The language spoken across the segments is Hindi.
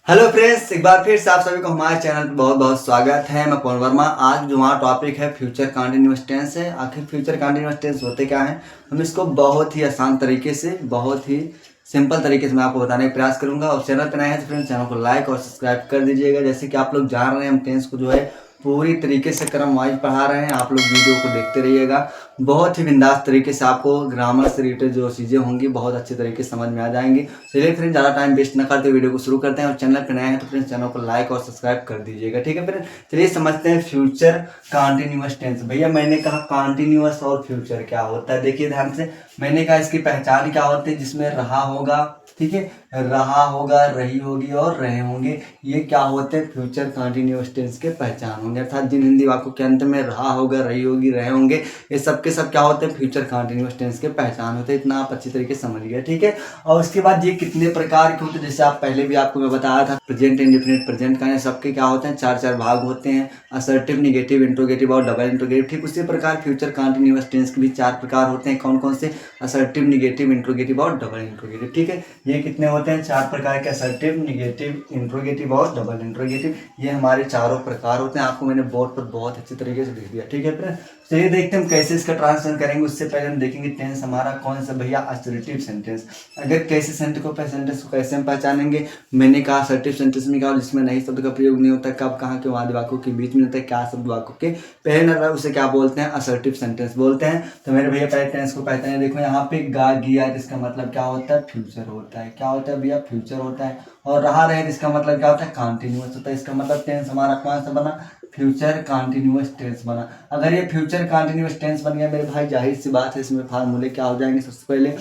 हेलो फ्रेंड्स, एक बार फिर से आप सभी को हमारे चैनल पर बहुत बहुत स्वागत है। मैं पवन वर्मा। आज जो हमारा टॉपिक है फ्यूचर कंटिन्यूअस टेंस है। आखिर फ्यूचर कंटिन्यूअस टेंस होते क्या है, हम इसको बहुत ही आसान तरीके से, बहुत ही सिंपल तरीके से मैं आपको बताने का प्रयास करूंगा। और चैनल पर नए हैं तो फ्रेंड्स चैनल को लाइक और सब्सक्राइब कर दीजिएगा। जैसे कि आप लोग जान रहे हैं, हम टेंस को जो है पूरी तरीके से क्रम वाइज पढ़ा रहे हैं। आप लोग वीडियो को देखते रहिएगा, बहुत ही बिंदास तरीके से आपको ग्रामर से रिलेटेड जो चीज़ें होंगी बहुत अच्छे तरीके से समझ में आ जाएंगी। चलिए फ्रेंड्स, ज़्यादा टाइम वेस्ट न करते वीडियो को शुरू करते हैं। और चैनल पर नए हैं तो फ्रेंड्स चैनल को लाइक और सब्सक्राइब कर दीजिएगा, ठीक है फ्रेंड्स। चलिए समझते हैं फ्यूचर कंटिन्यूअस टेंस। भैया मैंने कहा कंटिन्यूअस और फ्यूचर क्या होता है, देखिए ध्यान से। मैंने कहा इसकी पहचान क्या होती है, जिसमें रहा होगा, ठीक है, रहा होगा, रही होगी और रहे होंगे, ये क्या होते हैं फ्यूचर कंटिन्यूअस टेंस के पहचान होंगे। अर्थात जिन हिंदी वाक्यों के अंत में रहा होगा, रही होगी, रहे होंगे, ये सब के सब क्या होते हैं फ्यूचर कंटिन्यूअस टेंस के पहचान होते हैं। इतना आप अच्छी तरीके से समझ गए, ठीक है। और उसके बाद ये कितने प्रकार के होते हैं, जैसे आप पहले भी आपको मैं बताया था, प्रेजेंट इंडेफिनिट प्रेजेंट का, सबके क्या होते हैं चार चार भाग होते हैं, असर्टिव, निगेटिव, इंट्रोगेटिव और डबल इंट्रोगेटिव। ठीक उसी प्रकार फ्यूचर कंटिन्यूअस टेंस के भी चार प्रकार होते हैं। कौन कौन से? असर्टिव, निगेटिव, इंट्रोगेटिव और डबल इंट्रोगेटिव, ठीक है। ये कितने होते हैं? चार प्रकार के, असर्टिव, निगेटिव, इंट्रोगेटिव और डबल इंट्रोगेटिव। ये हमारे चारों प्रकार होते हैं। आपको मैंने बोर्ड पर बहुत अच्छे तरीके से लिख दिया, ठीक है फ्रेंड। चलिए देखते हैं हम कैसे इसका ट्रांसलेशन करेंगे। उससे पहले हम देखेंगे टेंस हमारा कौन सा भैया, असर्टिव सेंटेंस। अगर कैसे सेंटेंस को कैसे हम पहचानेंगे, मैंने कहा असर्टिव सेंटेंस में क्या हो, जिसमें नहीं शब्द का प्रयोग नहीं होता, कब कहाँ के वाद्य वाक्यों के बीच में होता है, क्या शब्द वाक्यों के पहले न रहा, उसे क्या बोलते हैं, असर्टिव सेंटेंस बोलते हैं। तो मेरे भैया पहले टेंस को पहचाने। देखो यहाँ पे गा गिया, इसका मतलब क्या होता है, फ्यूचर होता है। क्या होता है भैया, फ्यूचर होता है। और रहा रहे, इसका मतलब क्या होता है, कंटिन्यूअस होता है। इसका मतलब टेंस हमारा कौन सा बना, फ्यूचर कंटिन्यूअस टेंस बना। अगर ये फ्यूचर कंटिन्यूअस टेंस बन गया मेरे भाई, जाहिर सी बात है इसमें फार्मूले क्या हो जाएंगे। सबसे पहले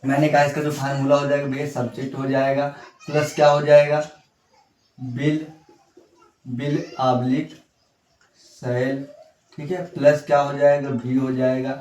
मैंने कहा इसका जो फार्मूला हो जाएगा भैया, सब्जेक्ट हो जाएगा प्लस क्या हो जाएगा, बिल, बिल ऑब्लिक सेल, ठीक है, प्लस क्या हो जाएगा, भी हो जाएगा,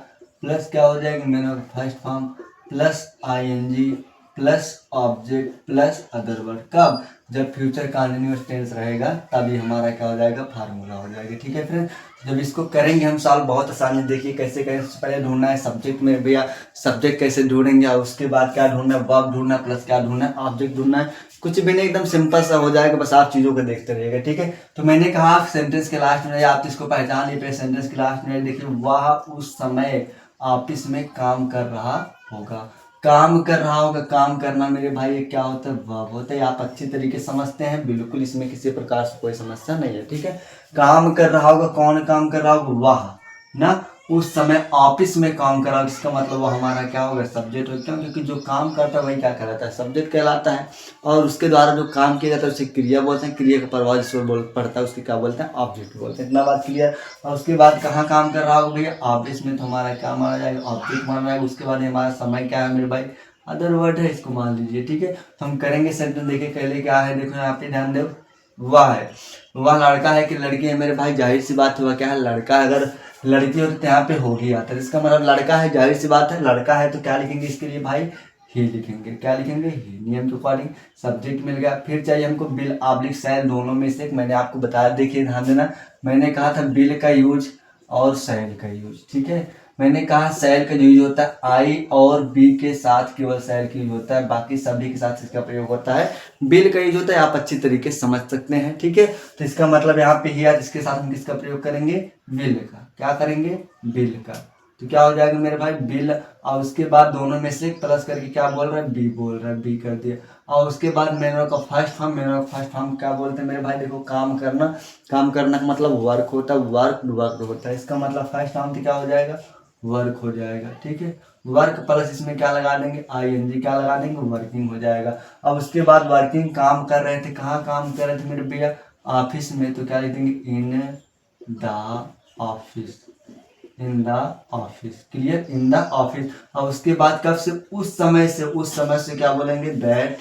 प्लस क्या हो जाएगा, main of first form, plus I N G, plus object, plus other word. कब? जब फ्यूचर कंटिन्यूअस टेंस रहेगा तभी हमारा क्या हो जाएगा, फार्मूला हो जाएगा, ठीक है फ्रेंड। जब इसको करेंगे हम सॉल्व, बहुत आसानी, देखिए कैसे करें। सबसे पहले ढूंढना है सब्जेक्ट में भैया, सब्जेक्ट कैसे ढूंढेंगे, और उसके बाद क्या ढूंढना है, वर्ब ढूंढना है, प्लस क्या ढूंढना है, ऑब्जेक्ट ढूंढना है। कुछ भी नहीं, एकदम सिंपल सा हो जाएगा, बस आप चीजों को देखते रहिएगा, ठीक है। तो मैंने कहा सेंटेंस के लास्ट में, आप इसको पहचान लीजिए। सेंटेंस के लास्ट में देखिए, वह उस समय ऑफिस में काम कर रहा होगा। काम कर रहा होगा, काम करना मेरे भाई ये क्या होता है, वर्ब होता है। आप अच्छी तरीके समझते हैं, बिल्कुल इसमें किसी प्रकार से कोई समस्या नहीं है, ठीक है। काम कर रहा होगा, कौन काम कर रहा होगा, वह ना उस समय ऑफिस में काम कर रहा होगा, इसका मतलब वो हमारा क्या होगा, सब्जेक्ट होगा। क्यों? क्योंकि जो काम करता है वही क्या कहलाता है, सब्जेक्ट कहलाता है। और उसके द्वारा जो काम किया जाता है उसे क्रिया बोलते हैं। क्रिया का प्रभाव जिस पर पड़ता है उसकी क्या बोलते हैं, ऑब्जेक्ट बोलते हैं। इतना बात क्लियर। और उसके बाद कहाँ काम कर रहा होगा भैया, ऑफिस में, तो हमारा क्या माना जाएगा, ऑब्जेक्ट माना जाएगा। उसके बाद हमारा समय क्या है मेरे भाई, अदर वर्ड है, इसको मान लीजिए, ठीक है। तो हम करेंगे सेंटेंस, देखिए पहले क्या है, देखो यहाँ पे ध्यान दो, वह है, वह लड़का है कि लड़की है मेरे भाई, जाहिर सी बात है वह क्या है, लड़का है। अगर लड़की हो तो यहाँ पे हो ही आता है, इसका मतलब लड़का है, जाहिर सी बात है लड़का है। तो क्या लिखेंगे इसके लिए भाई, ही लिखेंगे। क्या लिखेंगे, ही। नियम के अकॉर्डिंग सब्जेक्ट मिल गया। फिर चाहिए हमको बिल ऑब्लिक सेल, दोनों में से एक। मैंने आपको बताया, देखिए ध्यान देना, मैंने कहा था बिल का यूज और सेल का यूज, ठीक है। मैंने कहा सेल का यूज होता है आई और बी के साथ, केवल सेल का यूज होता है, बाकी सभी के साथ इसका प्रयोग होता है। बिल का यूज होता है, आप अच्छी तरीके से समझ सकते हैं, ठीक है। तो इसका मतलब यहाँ पे ही है, जिसके साथ हम किसका प्रयोग करेंगे, बिल का। क्या करेंगे, बिल का। तो क्या हो जाएगा मेरे भाई, बिल, और उसके बाद दोनों में से प्लस करके क्या बोल रहा है, बी बोल रहा है, बी कर दिया। और उसके बाद मैनर का फर्स्ट फॉर्म, मैनर का फर्स्ट फॉर्म क्या बोलते हैं मेरे भाई, देखो काम करना, काम करना का मतलब वर्क होता है, वर्क वर्क होता है। इसका मतलब फर्स्ट फॉर्म तो क्या हो जाएगा, वर्क हो जाएगा, ठीक है। वर्क प्लस इसमें क्या लगा देंगे, आईएनजी, क्या लगा देंगे, वर्किंग हो जाएगा। अब उसके बाद वर्किंग, काम कर रहे थे, कहाँ काम कर रहे थे मेरे भैया, ऑफिस में, तो क्या लिख देंगे, in the office, in the office, clear, in the office. और उसके बाद कब से, उस समय से, उस समय से क्या बोलेंगे, दैट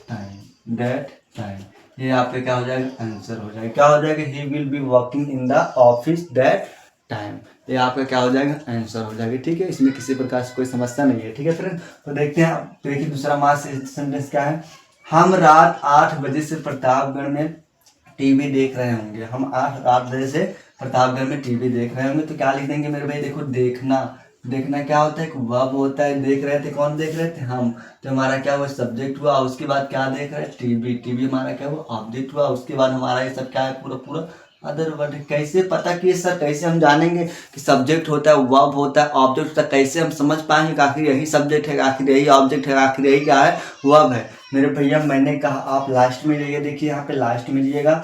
टाइम, दैट टाइम। ये आपका क्या हो जाएगा, आंसर हो जाएगा। क्या हो जाएगा, he will be working in the office that time. ये आपका क्या हो जाएगा, आंसर हो जाएगा, ठीक है। इसमें किसी प्रकार से कोई समस्या नहीं है, ठीक है फ्रेंड। तो देखते हैं, तो देखिए दूसरा मास सेंटेंस क्या है, हम रात 8 बजे से प्रतापगढ़ में टीवी देख रहे होंगे। हम 8 बजे से प्रतापगढ़ में टीवी देख रहे होंगे, तो क्या लिख देंगे मेरे भाई, देखो देखना, देखना क्या होता है, एक वर्ब होता है। देख रहे थे, कौन देख रहे थे, हम। तो हमारा क्या हुआ, सब्जेक्ट हुआ। उसके बाद क्या देख रहे हैं, टीवी। टीवी हमारा क्या हुआ, ऑब्जेक्ट हुआ। उसके बाद हमारा ये सब क्या है, पूरा पूरा अदर वर्ड है। कैसे पता कि सर, कैसे हम जानेंगे कि सब्जेक्ट होता है, वर्ब होता है, ऑब्जेक्ट होता है, कैसे हम समझ पाएंगे कि आखिर यही सब्जेक्ट है, आखिर यही ऑब्जेक्ट है, आखिर यही क्या है, वर्ब है। मेरे भैया मैंने कहा आप लास्ट में जाइए, देखिए यहाँ पे लास्ट में जाइएगा।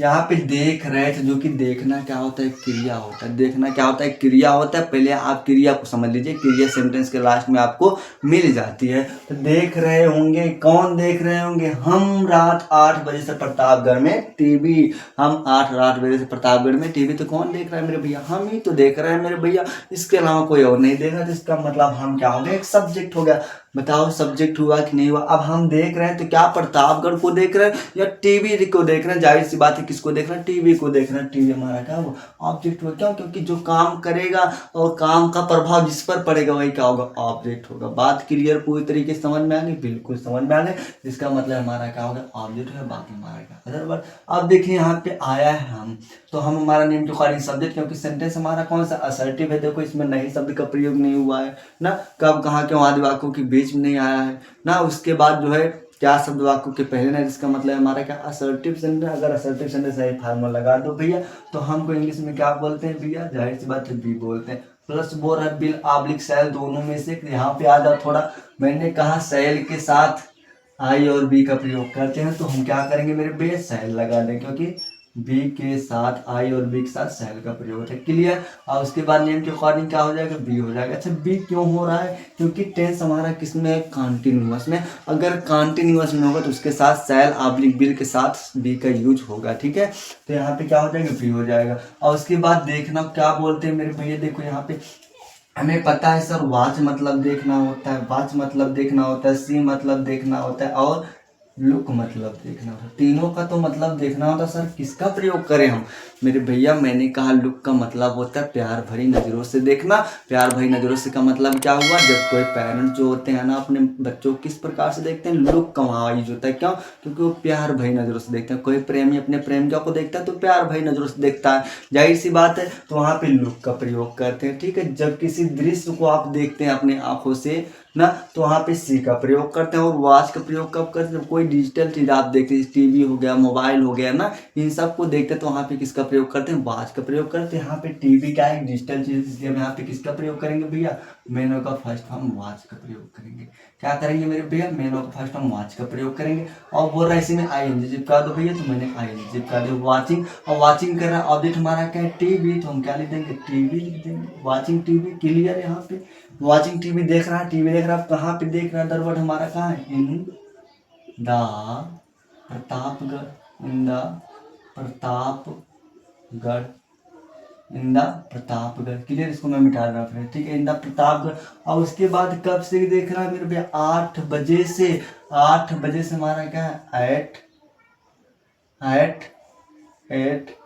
यहाँ पे देख रहे थे, जो कि देखना क्या होता है, क्रिया होता है। देखना क्या होता है, क्रिया होता है। पहले आप क्रिया को समझ लीजिए, क्रिया सेंटेंस के लास्ट में आपको मिल जाती है। तो देख रहे होंगे, कौन देख रहे होंगे, हम रात 8 बजे से प्रतापगढ़ में टीवी। हम 8 बजे से प्रतापगढ़ में टीवी। तो कौन देख रहा है मेरे भैया, हम ही तो देख रहे हैं मेरे भैया, इसके अलावा कोई और नहीं देख रहा। तो इसका मतलब हम क्या हो गए, एक सब्जेक्ट हो गया। बताओ सब्जेक्ट हुआ कि नहीं हुआ। अब हम देख रहे हैं तो क्या प्रतापगढ़ को देख रहे हैं या टीवी को देख रहे हैं। जाहिर सी बात है, किसको देख रहे हैं, टीवी को देख रहे हैं। टीवी हमारा क्या हुआ, ऑब्जेक्ट हुआ। क्यों, क्योंकि जो काम करेगा और काम का प्रभाव जिस पर पड़ेगा वही क्या होगा, ऑब्जेक्ट होगा। बात क्लियर, पूरी तरीके से समझ में आ गई, बिल्कुल समझ में आ गई। इसका मतलब हमारा क्या होगा, ऑब्जेक्ट है। बाकी हमारा क्या अदर वर्ड। अब देखिए यहाँ पे आया है हम, तो हम हमारा नेम टू कॉलिंग सब्जेक्ट, क्योंकि सेंटेंस हमारा कौन सा, असर्टिव है। देखो इसमें नहीं शब्द का प्रयोग नहीं हुआ है ना, कब कहाँ क्यों आदि वाक्यों के बीच में नहीं आया है ना। उसके बाद जो है क्या शब्द वाक्यों के पहले ना, जिसका मतलब हमारा क्या, असर्टिव सेंटेंस। अगर असर्टिव सेंटेंस सही फार्मूला लगा दो भैया, तो हमको इंग्लिश में क्या बोलते हैं भैया, जाहिर सी बात है बी बोलते हैं। प्लस बोर है, बिल आब्लिक सेल, दोनों में से यहाँ पे आ जाओ थोड़ा। मैंने कहा सेल के साथ आई और बी का प्रयोग करते हैं, तो हम क्या करेंगे मेरे बे, सेल लगा दें, क्योंकि बी के साथ आई और बी के साथ सेल का प्रयोग होता है। क्लियर। और उसके बाद नेम के अकॉर्डिंग क्या हो जाएगा, बी हो जाएगा। अच्छा बी क्यों हो रहा है, क्योंकि टेंस हमारा किसमें है, कॉन्टिन्यूअस में। अगर कॉन्टिन्यूअस में होगा तो उसके साथ सेल आब्लिक बिल के साथ बी का यूज होगा, ठीक है। तो यहाँ पे क्या हो जाएगा, बी हो जाएगा। और उसके बाद देखना क्या बोलते हैं मेरे भैया, देखो यहाँ पे हमें पता है सर, वॉच मतलब देखना होता है, वॉच मतलब देखना होता है, सी मतलब देखना होता है, और लुक मतलब देखना होता है। तीनों का तो मतलब देखना होता है। सर किसका प्रयोग करें हम, मेरे भैया मैंने कहा लुक का मतलब होता है प्यार भरी नज़रों से देखना। प्यार भरी नज़रों से का मतलब क्या हुआ, जब कोई पेरेंट्स जो होते हैं ना अपने बच्चों को किस प्रकार से देखते हैं, लुक का वहाँ यूज होता है। क्यों, क्योंकि वो प्यार भरी नज़रों से देखते हैं। कोई प्रेमी अपने प्रेमिका को देखता है तो प्यार भरी नज़रों से देखता है, जाहिर सी बात है। तो वहाँ पे लुक का प्रयोग करते हैं, ठीक है। जब किसी दृश्य को आप देखते हैं अपने आंखों से ना, तो वहाँ पे सी का प्रयोग करते हैं। और वॉच का प्रयोग कब करते हैं, जब कोई डिजिटल चीज आप देखते हैं, टीवी हो गया, मोबाइल हो गया ना, इन सब को देखते हैं तो वहाँ पे किसका प्रयोग करते हैं, वॉच का प्रयोग करते हैं। यहाँ पे टीवी क्या है, डिजिटल चीज, इसलिए हम यहाँ पे किसका प्रयोग करेंगे भैया, मेनू का फर्स्ट फॉर्म वॉच का प्रयोग करेंगे। क्या करेंगे मेरे भैया, मेनू का फर्स्ट फॉर्म वॉच का प्रयोग करेंगे। और बोल रहा है इसी में आई एन जी चिपका दो भैया, तो मैंने आई एन जी चिपका दो। वॉचिंग, और वॉचिंग कर रहा है, ऑब्जेक्ट हमारा क्या है, टीवी, तो हम क्या लिख देंगे, टीवी लिख देंगे। Watching TV, clear. यहाँ पे वॉचिंग टीवी देख रहा है, टीवी देख रहा है, कहाँ पे देख रहा है, अदर वर्ड हमारा कहाँ है, इन the Pratapgarh, in the Pratapgarh, in the Pratapgarh. Clear, इसको मैं मिटा रहा हूँ, ठीक है, इन द प्रतापगढ़। और उसके बाद कब से देख रहा है मेरे भैया, 8 बजे से। 8 बजे से हमारा क्या है, एट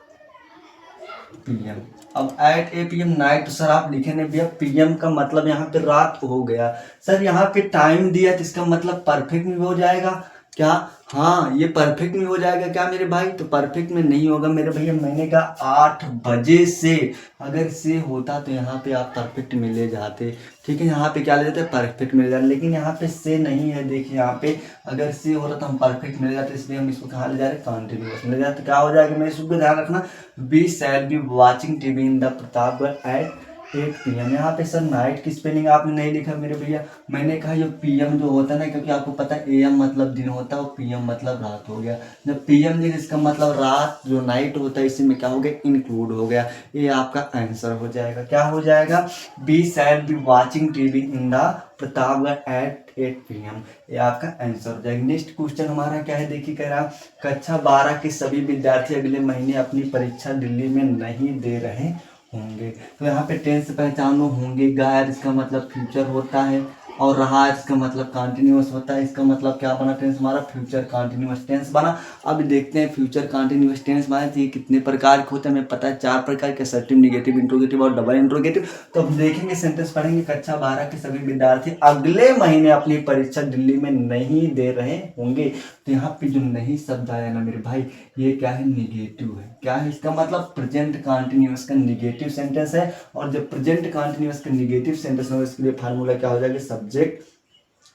पीएम। अब eight A PM night, sir आप लिखे नहीं भैया, पीएम का मतलब यहाँ पे रात हो गया। सर यहाँ पे टाइम दिया तो इसका मतलब परफेक्ट में हो जाएगा क्या, हाँ ये परफेक्ट में हो जाएगा क्या मेरे भाई, तो परफेक्ट में नहीं होगा मेरे भैया। मैंने कहा 8 बजे से, अगर से होता तो यहाँ पे आप परफेक्ट में ले जाते, ठीक है। यहाँ पे क्या ले जाते, परफेक्ट मिल जाते, लेकिन यहाँ पे से नहीं है। देखिए यहाँ पे अगर से हो रहा तो हम परफेक्ट मिल जाते, इसलिए हम इसको कहाँ ले जा रहे हैं, कॉन्टिन्यूअस मिल जाते। क्या हो जाएगा मेरे इसको ध्यान रखना, we shall be watching TV in the Pratapgarh at 8 PM। यहाँ पे सर नाइट की स्पेलिंग आपने नहीं लिखा मेरे भैया। मैंने कहा ये पीएम जो होता है ना, क्योंकि आपको पता है एएम मतलब दिन होता है और पीएम मतलब रात हो गया। जब पीएम लिखे इसका मतलब रात, जो नाइट होता है इसी में क्या हो गया, इंक्लूड हो गया। ये आपका आंसर हो जाएगा। क्या हो जाएगा, we shall be watching TV in the Pratapgarh at 8 PM। ये आपका आंसर हो जाएगा। नेक्स्ट क्वेश्चन हमारा क्या है, देखिए कह रहा कक्षा 12 के सभी विद्यार्थी अगले महीने अपनी परीक्षा दिल्ली में नहीं दे रहे होंगे। तो यहाँ पे टेंस पहचानो, होंगे गायर इसका मतलब फ्यूचर होता है, और रहा इसका मतलब कंटिन्यूअस होता है। इसका मतलब क्या बना, टेंस हमारा फ्यूचर कंटिन्यूअस टेंस बना। अब देखते हैं फ्यूचर कंटिन्यूअस टेंस बना तो ये कितने प्रकार के होते हैं, हमें पता है 4 प्रकार के, असर्टिव, नेगेटिव, इंट्रोगेटिव और डबल इंट्रोगेटिव। तो अब देखेंगे सेंटेंस पढ़ेंगे, कक्षा 12 के सभी विद्यार्थी अगले महीने अपनी परीक्षा दिल्ली में नहीं दे रहे होंगे। तो यहाँ पे जो नहीं शब्द आया ना मेरे भाई, ये क्या है, निगेटिव है। क्या है इसका मतलब, प्रेजेंट कंटिन्यूअस का निगेटिव निगेटिव सेंटेंस है। और जब प्रेजेंट कंटिन्यूअस का निगेटिव सेंटेंस होगा इसके लिए फार्मूला क्या हो जाएगा, subject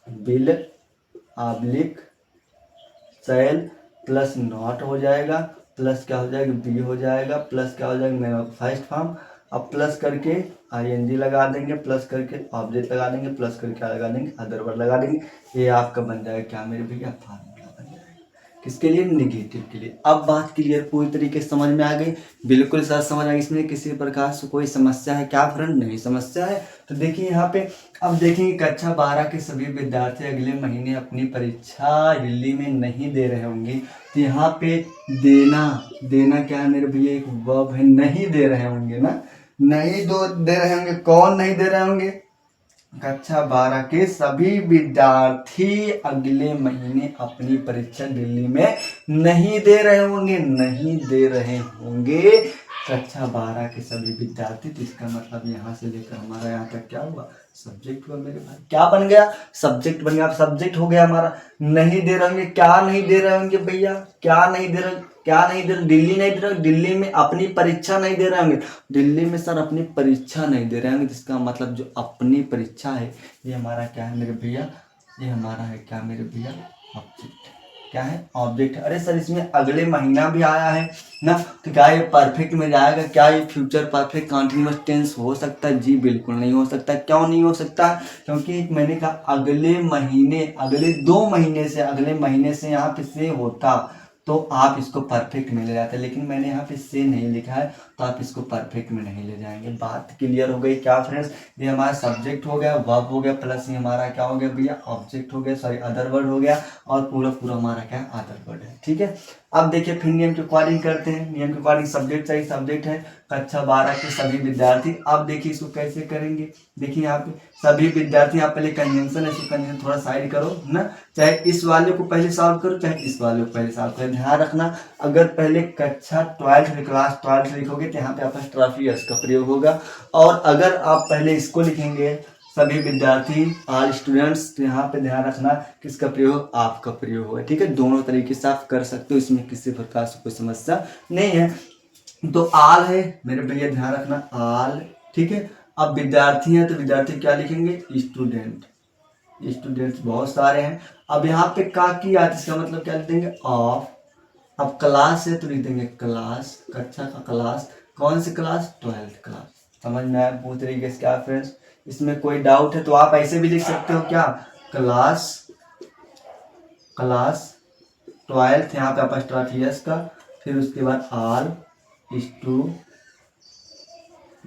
will oblique shell plus not हो जाएगा, प्लस क्या हो जाएगा बी हो जाएगा, प्लस क्या हो जाएगा मेरा फर्स्ट फॉर्म। अब प्लस करके आईएनजी लगा देंगे, प्लस करके ऑब्जेक्ट लगा देंगे, प्लस करके क्या लगा देंगे अदर वर्ड लगा देंगे। ये आपका बन जाएगा क्या मेरे भैया, फार्मूला बन जाएगा किसके लिए, निगेटिव के लिए। अब बात क्लियर पूरी तरीके से समझ में आ गई, बिल्कुल सर समझ आ गई, इसमें किसी प्रकार से कोई समस्या है क्या फ्रेंड, नहीं समस्या है। तो देखिए यहाँ पे अब देखेंगे कक्षा 12 के सभी विद्यार्थी अगले महीने अपनी परीक्षा दिल्ली में नहीं दे रहे होंगे। तो यहाँ पे देना क्या है मेरे भैया, एक वर्ब है, नहीं दे रहे होंगे ना, नहीं दे रहे होंगे, कौन नहीं दे रहे होंगे, कक्षा 12 के सभी विद्यार्थी अगले महीने अपनी परीक्षा दिल्ली में नहीं दे रहे होंगे, नहीं दे रहे होंगे कक्षा 12 के सभी विद्यार्थी। तो इसका मतलब यहाँ से लेकर हमारा यहाँ तक क्या हुआ, सब्जेक्ट हुआ मेरे भाई, क्या बन गया, सब्जेक्ट बन गया। सब्जेक्ट हो गया हमारा, नहीं दे रहे होंगे, क्या नहीं दे रहे होंगे भैया, क्या नहीं दे रहे, क्या नहीं दे रहे, दिल्ली नहीं दे रहे, दिल्ली में अपनी परीक्षा नहीं दे रहे होंगे, दिल्ली में सर अपनी परीक्षा नहीं दे रहे होंगे। जिसका मतलब जो अपनी परीक्षा है ये हमारा क्या है मेरे भैया, ये हमारा है क्या मेरे भैया, ऑब्जेक्ट। क्या है, ऑब्जेक्ट। अरे सर इसमें अगले महीना भी आया है ना, तो क्या ये परफेक्ट में जाएगा, क्या ये फ्यूचर परफेक्ट कंटिन्यूअस टेंस हो सकता है, जी बिल्कुल नहीं हो सकता। क्यों नहीं हो सकता, क्योंकि मैंने कहा अगले महीने, अगले 2 महीने से, अगले महीने से यहाँ पे से होता तो आप इसको परफेक्ट में ले जाते, लेकिन मैंने यहाँ पे से नहीं लिखा है तो आप इसको परफेक्ट में नहीं ले जाएंगे। बात क्लियर हो गई क्या फ्रेंड्स, ये हमारा सब्जेक्ट हो गया, वर्ब हो गया, प्लस ये हमारा क्या हो गया भैया, ऑब्जेक्ट हो गया, सॉरी अदर वर्ड हो गया, और पूरा पूरा हमारा क्या अदर वर्ड है। ठीक है, अब देखिए फिर नियम के अकॉर्डिंग करते हैं, नियम के अकॉर्डिंग सब्जेक्ट चाहिए, सब्जेक्ट है कक्षा 12 के सभी विद्यार्थी। अब देखिए इसको कैसे करेंगे, देखिए यहाँ पे सभी विद्यार्थी, यहाँ पहले कंजंक्शन है, इसको कंजंक्शन थोड़ा साइड करो ना, चाहे इस वाले को पहले सॉल्व करो, चाहे इस वाले को पहले सॉल्व करो। ध्यान रखना अगर पहले कक्षा 12 क्लास 12 लिखोगे तो यहाँ पे अपॉस्ट्रोफी एस का प्रयोग होगा, और अगर आप पहले इसको लिखेंगे सभी विद्यार्थी ऑल स्टूडेंट्स, तो यहाँ पे ध्यान रखना किसका प्रयोग, आपका प्रयोग होगा। ठीक है, दोनों तरीके से आप कर सकते हो, इसमें किसी प्रकार से कोई समस्या नहीं है। तो आल है मेरे भैया, ध्यान रखना आल। ठीक है, अब विद्यार्थी हैं तो विद्यार्थी क्या लिखेंगे, स्टूडेंट, स्टूडेंट्स बहुत सारे हैं। अब यहाँ पे का की आता है, इसका मतलब क्या लिख देंगे, ऑफ। अब क्लास है तो लिख देंगे क्लास, कक्षा का क्लास, कौन सी क्लास, 12th क्लास। समझ में आया पूरी तरीके से क्या फ्रेंड्स, इसमें कोई डाउट है तो आप ऐसे भी लिख सकते हो क्या, क्लास 12th, यहाँ पे अपॉस्ट्रोफी एस का, फिर उसके बाद ऑल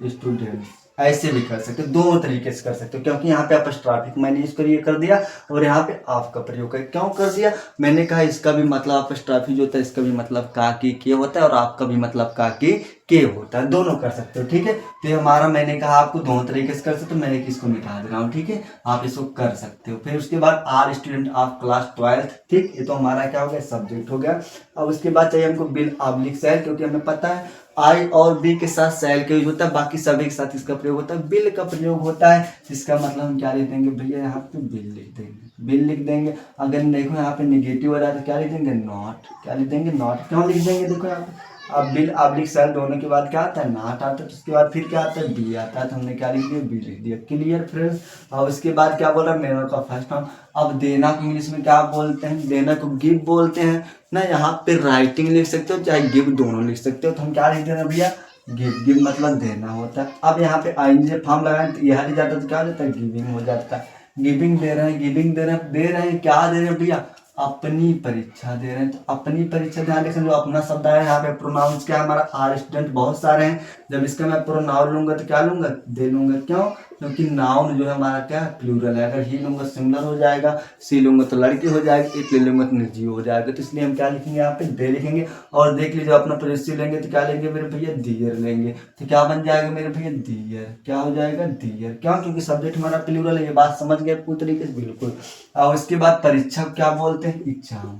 स्टूडेंट्स, ऐसे भी कर सकते हो, दोनों तरीके से कर सकते हो, क्योंकि यहाँ पे अपॉस्ट्रोफी मैंने इसको ये कर दिया और यहाँ पे आप का प्रयोग कर, क्यों कर दिया, मैंने कहा इसका भी मतलब अपॉस्ट्रोफी जो होता है इसका भी मतलब का की के होता है, और आपका भी मतलब का की के होता है, दोनों कर सकते हो। ठीक है, तो ये हमारा मैंने कहा आपको दोनों तरीके से कर सकते हो, मैंने किसको मिटा दे रहा हूँ। ठीक है, आप इसको कर सकते हो। फिर उसके बाद are student of class 12th, ठीक, ये तो हमारा क्या हो गया, सब्जेक्ट हो गया। अब उसके बाद चाहिए हमको बिल ऑब्लिक सेल, क्योंकि हमें पता है आई और बी के साथ सेल का यूज होता है, बाकी सभी के साथ इसका प्रयोग होता है, बिल का प्रयोग होता है। इसका मतलब हम क्या लिख देंगे भैया, यहाँ पे बिल लिख देंगे, बिल लिख देंगे। अगर देखो यहाँ पे निगेटिव आ रहा है तो क्या लिख देंगे, नॉट, क्या लिख देंगे, नॉट। क्यों लिख देंगे, देखो यहाँ पे अब बिल ऑब्लिक सेल दोनों के बाद क्या आता है, नॉट आता है, तो उसके बाद फिर क्या आता है, बी आता है, तो हमने क्या लिख दिया, बी लिख दिया। Clear friends. और उसके बाद क्या बोल रहा है, मेनर का फर्स्ट फॉर्म। अब देना को इंग्लिश में क्या बोलते हैं, देना को गिव बोलते हैं ना, यहाँ पे राइटिंग लिख सकते हो चाहे गिव, दोनों लिख सकते हो। तो हम क्या लिख देना भैया, गिव, गिव मतलब देना होता है। अब यहाँ पे आईएनजी फॉर्म लगाएं तो यह जाता है तो क्या हो जाता है, गिविंग हो जाता है। गिविंग दे रहे हैं, गिविंग दे रहे हैं, क्या दे रहे हैं भैया, अपनी परीक्षा दे रहे हैं। तो अपनी परीक्षा, ध्यान रखें जो अपना शब्द है यहाँ पे प्रोनाउंस क्या है हमारा, आर स्टूडेंट बहुत सारे हैं, जब इसका मैं प्रोनाउन लूंगा तो क्या लूंगा, दे लूंगा। क्यों, क्योंकि नाउन जो है हमारा क्या है, प्लूरल है। अगर ही लूंगा सिंगुलर हो जाएगा, सी लूंगा तो लड़की हो जाएगी, एक ले लूंगा तो निर्जीव हो जाएगा। तो इसलिए हम क्या लिखेंगे, यहाँ पे दे लिखेंगे। और देख लीजिए अपना पॉजिटिव लेंगे तो क्या लेंगे मेरे भैया, दियर लेंगे। तो क्या बन जाएगा मेरे भैया, दियर, क्या हो जाएगा, दियर। क्यों, क्योंकि सब्जेक्ट हमारा प्लूरल है, ये बात समझ गए पूरी तरीके से, बिल्कुल। और उसके बाद परीक्षा क्या बोलते हैं, एग्जाम,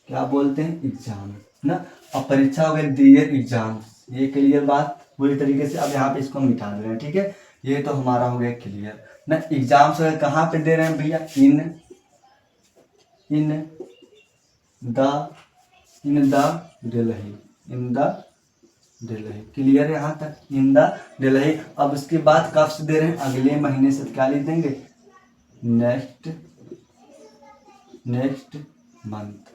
क्या बोलते हैं, एग्जाम ना। और परीक्षा हो गई दियर एग्जाम, ये क्लियर बात पूरी तरीके से। अब यहाँ पे इसको मिटा दे रहे हैं। ठीक है, ये तो हमारा हो गया क्लियर ना। एग्जाम्स कहाँ पे दे रहे हैं भैया, in the Delhi, in the Delhi. Clear है यहाँ तक, इन द दिल्ली। अब उसके बाद कब से दे रहे हैं, अगले महीने से। क्या लिख देंगे, नेक्स्ट मंथ,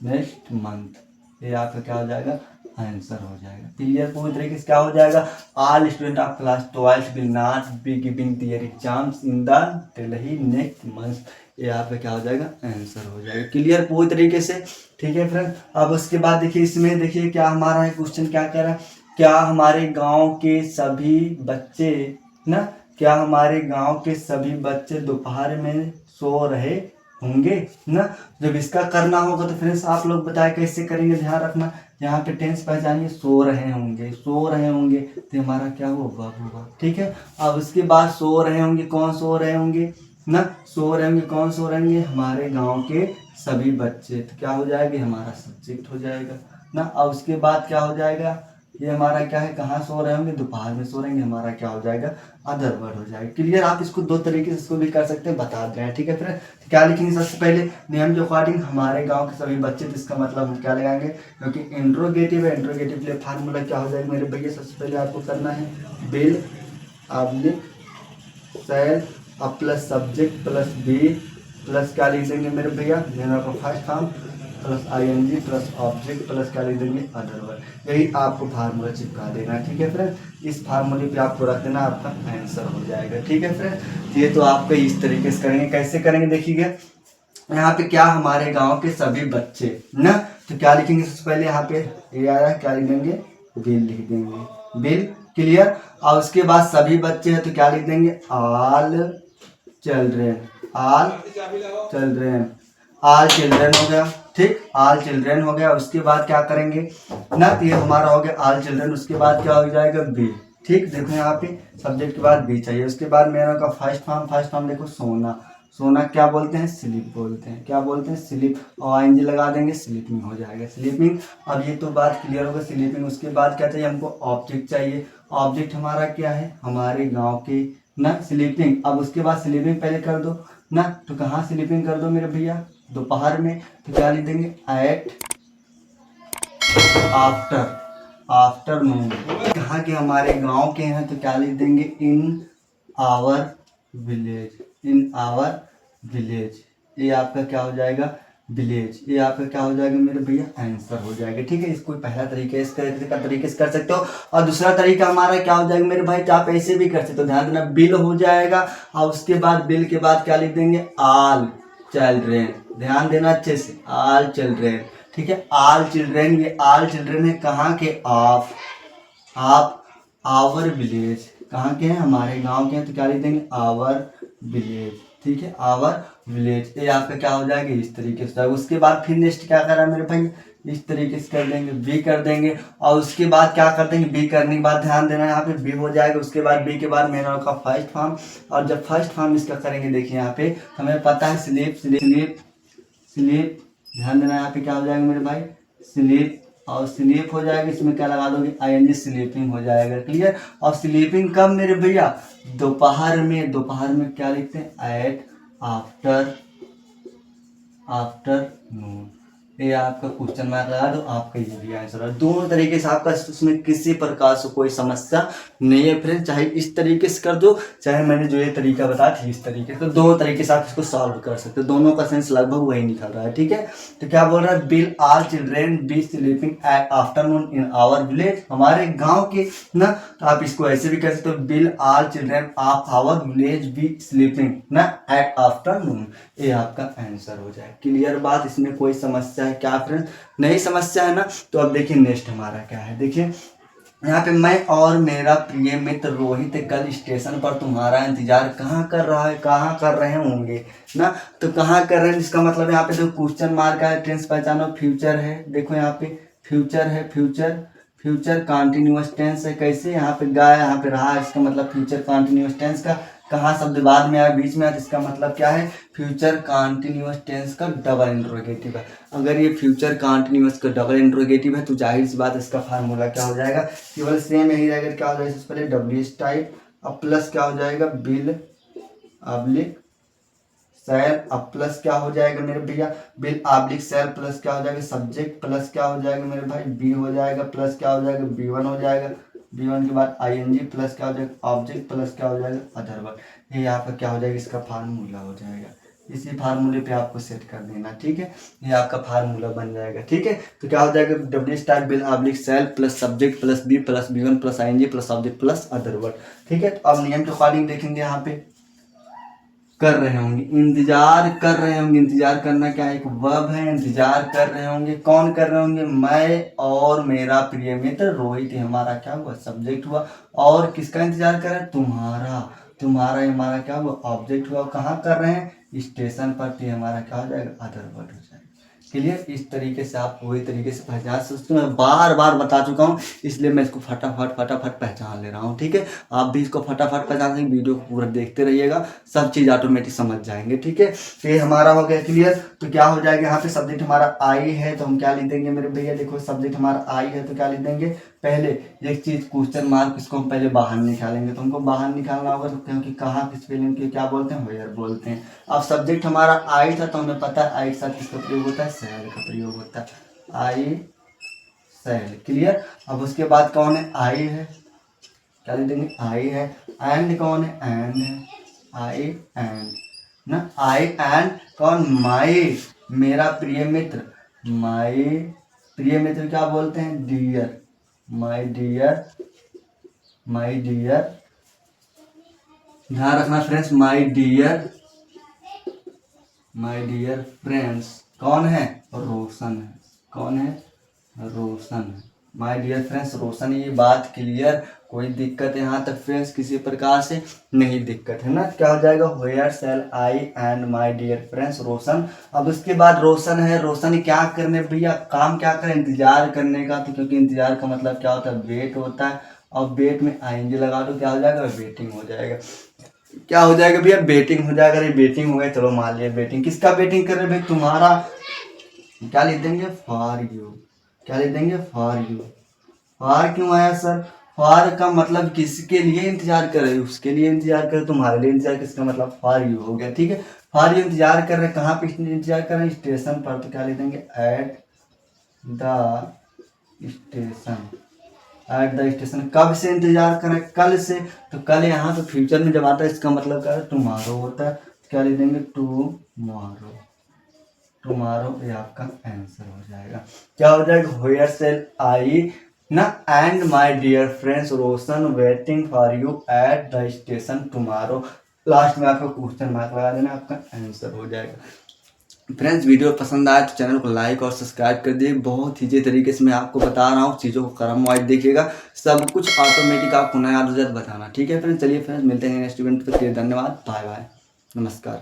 नेक्स्ट मंथ। ये आपका क्या हो जाएगा, आंसर हो जाएगा। क्लियर पूरी तरीके से क्या हो जाएगा, all student of class 12 will not be giving their exams in the Delhi next month. ये आपका क्या हो जाएगा, आंसर हो जाएगा। क्लियर पूरी तरीके से, ठीक है फ्रेंड। अब उसके बाद देखिए, इसमें देखिए क्या हमारा है क्वेश्चन, क्या कह रहा है, क्या हमारे गांव के सभी बच्चे ना, क्या हमारे गांव के सभी बच्चे दोपहर में सो रहे होंगे ना। जब इसका करना होगा तो फ्रेंड्स आप लोग बताए कैसे करेंगे, ध्यान रखना। यहाँ पे टेंस पहचानिए, सो रहे होंगे, सो रहे होंगे, तो हमारा क्या होगा, ठीक है। अब उसके बाद सो रहे होंगे, कौन सो रहे होंगे ना, सो रहे होंगे, कौन सो रहे होंगे, हमारे गांव के सभी बच्चे। तो क्या हो जाएगा, हमारा सब्जेक्ट हो जाएगा ना। अब उसके बाद क्या हो जाएगा, ये हमारा क्या है, कहाँ सो रहे होंगे, दोपहर में सो रहेंगे, हमारा क्या हो जाएगा, अदर वर्ड हो जाएगा। क्लियर। आप इसको दो तरीके से इसको भी कर सकते हैं, बता दे रहे हैं, ठीक है। फिर क्या लिखेंगे, सबसे पहले नियम के अकॉर्डिंग हमारे गांव के सभी बच्चे, तो इसका मतलब हम क्या लगाएंगे, क्योंकि इंट्रोगेटिव है, इंट्रोगेटिव के लिए फार्मूला क्या हो जाएगा मेरे भैया, सबसे पहले आपको करना है बिल ऑब्लिक शैल अब plus subject plus be plus क्या लिख देंगे मेरे भैया, मेरा का first form plus ING plus object plus क्या लिख देंगे, अदर वर्ड। यही आपको फार्मूला चिपका देना है, ठीक है फ्रेंड। इस फार्मूले पे आपको रख देना, आपका आंसर हो जाएगा, ठीक है फ्रेंड। ये तो आपका इस तरीके से करेंगे। कैसे करेंगे देखिएगा, यहाँ पे क्या हमारे गांव के सभी बच्चे ना, तो क्या लिखेंगे सबसे पहले, यहाँ पे ये आया, क्या लिख देंगे, बिल लिख देंगे, बिल। क्लियर। और उसके बाद सभी बच्चे हैं तो क्या लिख देंगे, all children, all children, all children हो गया, ठीक, ऑल चिल्ड्रेन हो गया। उसके बाद क्या करेंगे ना, तो ये हमारा हो गया ऑल चिल्ड्रेन। उसके बाद क्या हो जाएगा, बी, ठीक। देखो यहाँ पे सब्जेक्ट के बाद बी चाहिए। उसके बाद मेरा का फर्स्ट फॉर्म देखो, सोना, सोना क्या बोलते हैं, स्लीप बोलते हैं, क्या बोलते हैं, स्लीप, और ING लगा देंगे, स्लीपिंग हो जाएगा, स्लीपिंग। अब ये तो बात क्लियर होगा, स्लीपिंग। उसके बाद क्या चाहिए हमको, ऑब्जेक्ट चाहिए। ऑब्जेक्ट हमारा क्या है, हमारे गांव के ना, स्लीपिंग। अब उसके बाद स्लीपिंग पहले कर दो ना, तो कहाँ स्लीपिंग कर दो मेरे भैया, दोपहर में। तो क्या लिख देंगे, एट आफ्टरनून। कहाँ के, हमारे गांव के हैं, तो क्या लिख देंगे, in our village, in our village. ये आपका क्या हो जाएगा, विलेज। ये आपका क्या हो जाएगा मेरे भैया, आंसर हो जाएगा, ठीक है। इसको पहला तरीका इस तरीके से कर सकते हो। और दूसरा तरीका हमारा क्या हो जाएगा मेरे भाई, तो आप ऐसे भी कर सकते हो, ध्यान देना, बिल हो जाएगा। और उसके बाद बिल के बाद क्या लिख देंगे, ऑल चिल्ड्रेन, ध्यान देना अच्छे से, ऑल चिल्ड्रेन, ठीक है। ऑल चिल्ड्रेन, ये ऑल चिल्ड्रेन है कहाँ के, आप आवर विलेज, कहाँ के हैं, हमारे गांव के हैं, तो क्या लिख देंगे, आवर विलेज, ठीक है, आवर विलेज। ये आपका क्या हो जाएगा, इस तरीके से। उसके बाद फिर नेक्स्ट क्या करा मेरे भाई, इस तरीके से कर देंगे, बी कर देंगे। और उसके बाद क्या कर देंगे, बी करने के बाद ध्यान देना, यहाँ पे बी हो जाएगा। उसके बाद बी के बाद मेरा का फर्स्ट फॉर्म। और जब फर्स्ट फॉर्म इसका करेंगे, देखिए यहाँ पे हमें पता है, स्लीप स्लीप स्लीप, ध्यान देना, यहाँ पे क्या हो जाएगा मेरे भाई, स्लीप। और स्लीप हो जाएगा, इसमें क्या लगा दोगे, ING, स्लीपिंग हो जाएगा। क्लियर। और स्लीपिंग कब मेरे भैया, दोपहर में। दोपहर में क्या लिखते हैं, एट आफ्टरनून। ये आपका क्वेश्चन मार्क लगा दो, आपका ये भी आंसर है। दोनों तरीके से आपका, उसमें किसी प्रकार से कोई समस्या नहीं है फ्रेंड। चाहे इस तरीके से कर दो, चाहे मैंने जो ये तरीका बताया था इस तरीके से, तो दोनों तरीके से आप इसको सॉल्व कर सकते हो। दोनों का सेंस लगभग वही निकल रहा है, ठीक है। तो क्या बोल रहा है, will all children be sleeping at afternoon in our village, हमारे गाँव के ना। तो आप इसको ऐसे भी कर सकते हो, will all children of our village be sleeping ना एट आफ्टरनून। ये आपका आंसर हो जाए। क्लियर बात, इसमें कोई समस्या है क्या फ्रेंड्स, नहीं समस्या है ना। तो अब देखिए नेक्स्ट हमारा क्या है, देखिए यहाँ पे, मैं और मेरा प्रिय मित्र रोहित कल स्टेशन पर तुम्हारा इंतजार कहाँ कर रहा है, कहाँ कर रहे होंगे ना। तो कहाँ कर रहे हैं, जिसका मतलब यहाँ पे जो क्वेश्चन मार्क है, टेंस पहचानो, फ्यूचर है। देखो यहाँ पे फ्यूचर है, फ्यूचर कॉन्टिन्यूअस टेंस है। कैसे, यहाँ पे गया, यहाँ पे रहा, इसका मतलब फ्यूचर कॉन्टिन्यूअस टेंस का कहाँ शब्द बाद में आया, बीच में आया, इसका मतलब क्या है, फ्यूचर कॉन्टिन्यूअस टेंस का डबल इंट्रोगेटिव है। अगर ये फ्यूचर कॉन्टिन्यूअस का डबल इंट्रोगेटिव है, तो जाहिर सी बात इसका फार्मूला क्या हो जाएगा, केवल सेम यही रहेगा। क्या हो जाएगा, सबसे पहले WH टाइप, अब प्लस क्या हो जाएगा, बिल ऑब्लिक सेल, अब प्लस क्या हो जाएगा मेरे भैया, बिल ऑब्लिक सेल प्लस क्या हो जाएगा सब्जेक्ट, प्लस क्या हो जाएगा मेरे भाई बी हो जाएगा, प्लस क्या हो जाएगा B1 हो जाएगा, B1 के बाद ING, प्लस क्या हो जाएगा ऑब्जेक्ट, प्लस क्या हो जाएगा अदर वर्ड। ये आपका क्या हो जाएगा, इसका फार्मूला हो जाएगा। इसी फार्मूले पे आपको सेट कर देना, ठीक है। ये आपका फार्मूला बन जाएगा, ठीक है। तो क्या हो जाएगा, W star will oblique shall plus subject plus be plus B1 plus ING plus object plus other word, ठीक है। तो अब नियम के अकॉर्डिंग देखेंगे, यहाँ पे कर रहे होंगे, इंतजार कर रहे होंगे। इंतजार करना क्या एक वर्ब है, इंतजार कर रहे होंगे। कौन कर रहे होंगे, मैं और मेरा प्रिय मित्र रोहित। हमारा क्या हुआ, सब्जेक्ट हुआ। और किसका इंतजार कर रहे हैं, तुम्हारा। तुम्हारा हमारा क्या हुआ, ऑब्जेक्ट हुआ। कहाँ कर रहे हैं, स्टेशन पर। तो हमारा क्या हो जाएगा, अदर वर्ड हो जाएगा। क्लियर। इस तरीके से आप पूरी तरीके से पहचान सकते हो। मैं बार बार बता चुका हूँ, इसलिए मैं इसको फटाफट फटाफट पहचान ले रहा हूँ, ठीक है। आप भी इसको फटाफट पहचान लेंगे, वीडियो को पूरा देखते रहिएगा, सब चीज़ ऑटोमेटिक समझ जाएंगे, ठीक है। तो ये हमारा हो गया क्लियर। तो क्या हो जाएगा, यहाँ पे सब्जेक्ट हमारा आई है, तो हम क्या लिख देंगे मेरे भैया, देखो सब्जेक्ट हमारा आई है तो क्या लिख देंगे, पहले एक चीज क्वेश्चन मार्क, इसको हम पहले बाहर निकालेंगे। तो हमको बाहर निकालना होगा, तो क्योंकि कहाँ किस स्पेलिंग के क्या बोलते हैं, वेयर बोलते हैं। अब सब्जेक्ट हमारा आई था, तो हमें पता है आई के साथ किसका प्रयोग होता है, सेल का प्रयोग होता है, आई सेल। क्लियर। अब उसके बाद कौन है, आई है, क्या लिख देंगे, आई है। एंड कौन है, एंड है, आई एंड ना, आई एंड कौन, माई, मेरा प्रिय मित्र। माई प्रिय मित्र क्या बोलते हैं, dear, my dear, my dear, ध्यान रखना फ्रेंड्स, माई डियर फ्रेंड्स कौन है, रोशन है। कौन है, रोशन है। माई डियर फ्रेंड्स रोशन। ये बात क्लियर, कोई दिक्कत यहाँ तक फ्रेंड्स किसी प्रकार से नहीं दिक्कत है ना। क्या हो जाएगा, where shall I and my dear friends Roshan. अब उसके बाद रोशन है, रोशन क्या करने भैया, काम क्या करें, इंतजार करने का। तो क्योंकि इंतजार का मतलब क्या होता है, वेट होता है। और वेट में ING लगा दो, क्या हो जाएगा, वेटिंग हो जाएगा। क्या हो जाएगा भैया, वेटिंग हो जाएगा। ये वेटिंग हो गया, चलो मान लिया वेटिंग। किसका वेटिंग कर रहे भाई, तुम्हारा। क्या लिख देंगे, फॉर यू। क्या लिख देंगे, फॉर यू। फॉर क्यों आया सर, फॉर का मतलब किसके लिए इंतजार कर रहे हो, उसके लिए इंतजार कर रहे, तुम्हारे लिए इंतजार, किसका मतलब फॉर यू हो गया, ठीक है। फॉर यू इंतजार कर रहे, कहाँ पे इंतजार कर रहे हैं, स्टेशन पर। तो क्या लिख देंगे, eight the station. Eight the station. कब से इंतजार करें, कल से। तो कल यहाँ तो फ्यूचर में जब आता है, इसका मतलब क्या है, टुमारो होता है। क्या लिख देंगे, टुमारो। टुमारो ये आपका आंसर हो जाएगा। क्या हो जाएगा, वेयर सेल आई ना and my dear friends Roshan waiting for you at the station tomorrow. Last में आपको क्वेश्चन मार्क लगा देना, आपका आंसर हो जाएगा। फ्रेंड्स वीडियो पसंद आए तो चैनल को लाइक और सब्सक्राइब कर दिए। बहुत ईजी तरीके से मैं आपको बता रहा हूँ, चीज़ों को क्रम वाइज देखिएगा, सब कुछ ऑटोमेटिक आपको नया रिजल्ट बताना, ठीक है फ्रेंड्स। चलिए फ्रेंड्स मिलते हैं नेक्स्ट इवेंट पर। धन्यवाद, बाय बाय, नमस्कार।